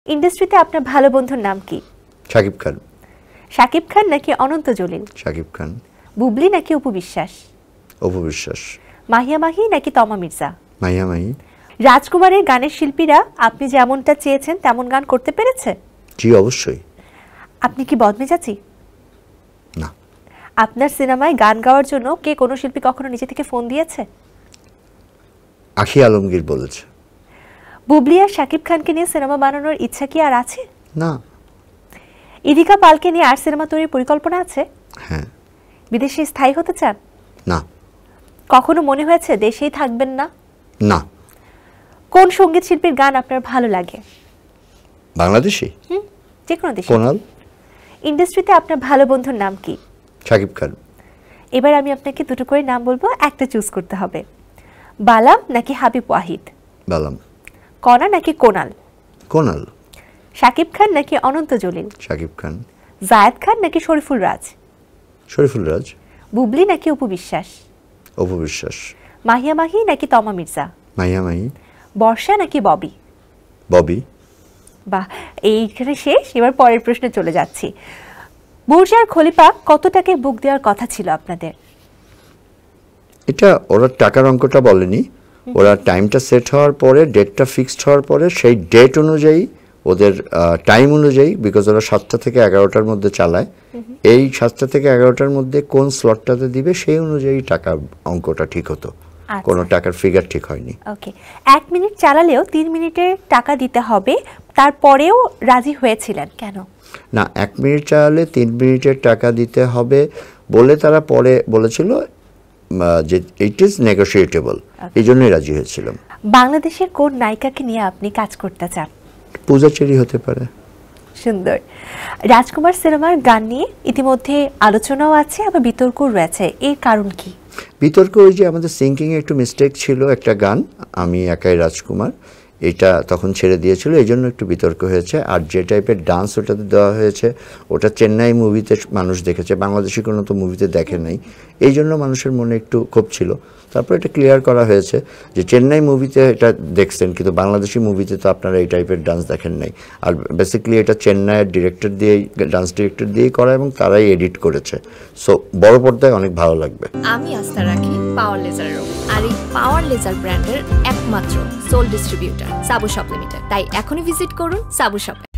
ইন্ডাস্ট্রিতে আপনার ভালো বন্ধুর নাম কি? শাকিব খান। শাকিব খান নাকি অনন্ত জলিল? শাকিব খান। বুবলি নাকি অপু বিশ্বাস? অপু বিশ্বাস। মাহিয়া মাহি নাকি তমা মির্জা? মাহিয়া মাহি। রাজকুমারের গানের শিল্পীরা আপনি যেমনটা চেয়েছেন তেমন গান করতে পেরেছে? জি অবশ্যই। আপনি কি বদমেজাজি? না। আপনার সিনেমায় গান গাওয়ার জন্য কে কোনো শিল্পী কখনো নিজে থেকে ফোন দিয়েছে? আখি আলমগীর বলেছে। বুবলি আর শাকিব খানকে নিয়ে সিনেমা বানানোর ইচ্ছা কি আর আছে? না। ইদিকা পালকে নিয়ে আর সিনেমা তৈরির পরিকল্পনা আছে? হ্যাঁ। বিদেশে স্থায়ী হতে চান? না। কখনো মনে হয়েছে দেশেই থাকবেন না? না। কোন সঙ্গীত শিল্পীর গান আপনার ভালো লাগে? বাংলাদেশি? যে কোনো দেশে। কোনাল। ইন্ডাস্ট্রিতে আপনার ভালো বন্ধুর নাম কি? শাকিব খান। এবার আমি আপনাকে দুটো করে নাম বলবো, একটা চুজ করতে হবে। বালাম নাকি হাবিব ওয়াহিদ? বালাম। কণা নাকি কোনাল? কোনাল। শাকিব খান নাকি অনন্ত জলিল? শাকিব খান। জায়েদ খান নাকি শরীফুল রাজ? শরীফুল রাজ। বুবলি নাকি অপু বিশ্বাস? অপু বিশ্বাস। মাহিয়া মাহি নাকি তমা মির্জা? মাহিয়া মাহি। বর্ষা নাকি ববি? ববি। বাহ, এইখানে শেষ। এবার পরের প্রশ্নে চলে যাচ্ছি। বুর্জ আর খলিফা কত টাকায় বুক দেওয়ার কথা ছিল আপনাদের? এটা ওরা টাকার অঙ্কটা বলেনি, ওরা টাইমটা সেট হওয়ার পরে, ডেটটা ফিক্সড হওয়ার পরে, সেই ডেট অনুযায়ী ওদের টাইম অনুযায়ী, বিকজ ওরা 7টা থেকে 11টার মধ্যে চালায়, এই 7টা থেকে 11টার মধ্যে কোন স্লটটাতে দিবে সেই অনুযায়ী টাকা অঙ্কটা ঠিক হতো। কোনো টাকার ফিগার ঠিক হয়নি। ওকে, 1 মিনিট চালালেও 3 মিনিটের টাকা দিতে হবে, তারপরেও রাজি হয়েছিলেন কেন? না, 1 মিনিট চালালে 3 মিনিটের টাকা দিতে হবে বলে তারা পরে বলেছিল যে ইট ইজ নেগোশিয়েটেবল, এই জন্যই রাজি হয়েছিলাম। বাংলাদেশের কোন নায়িকাকে নিয়ে আপনি কাজ করতে চান? পূজা চেরি হতে পারে। সুন্দর। রাজকুমার সিনেমার গান নিয়ে ইতিমধ্যে আলোচনাও আছে, আবার বিতর্কও রয়েছে, এর কারণ কি? বিতর্ক ওই যে আমাদের সিঙ্কিংয়ে একটু মিস্টেক ছিল, একটা গান আমি একাই রাজকুমার, এটা তখন ছেড়ে দিয়েছিল, এই জন্য একটু বিতর্ক হয়েছে। আর যে টাইপের ডান্স ওটাতে দেওয়া হয়েছে, ওটা চেন্নাই মুভিতে মানুষ দেখেছে, বাংলাদেশি কোনো তো মুভিতে দেখে নাই, এই জন্য মানুষের মনে একটু ক্ষোভ ছিল। তারপর এটা ক্লিয়ার করা হয়েছে যে চেন্নাই মুভিতে এটা দেখছেন, কিন্তু বাংলাদেশি মুভিতে তো আপনারা এই টাইপের ডান্স দেখেন নাই। আর বেসিক্যালি এটা চেন্নাইয়ের ডিরেক্টর দিয়েই, ডান্স ডিরেক্টর দিয়েই করা, এবং তারাই এডিট করেছে। সো বড় পর্দায় অনেক ভালো লাগবে। আমি আস্থা রাখি পাওয়ার লেজারের উপর, আর এই পাওয়ার লেজার ব্র্যান্ডের একমাত্র সোল ডিস্ট্রিবিউটর সাবু শপ লিমিটেড। তাই এখনই ভিজিট করুন সাবু শপে।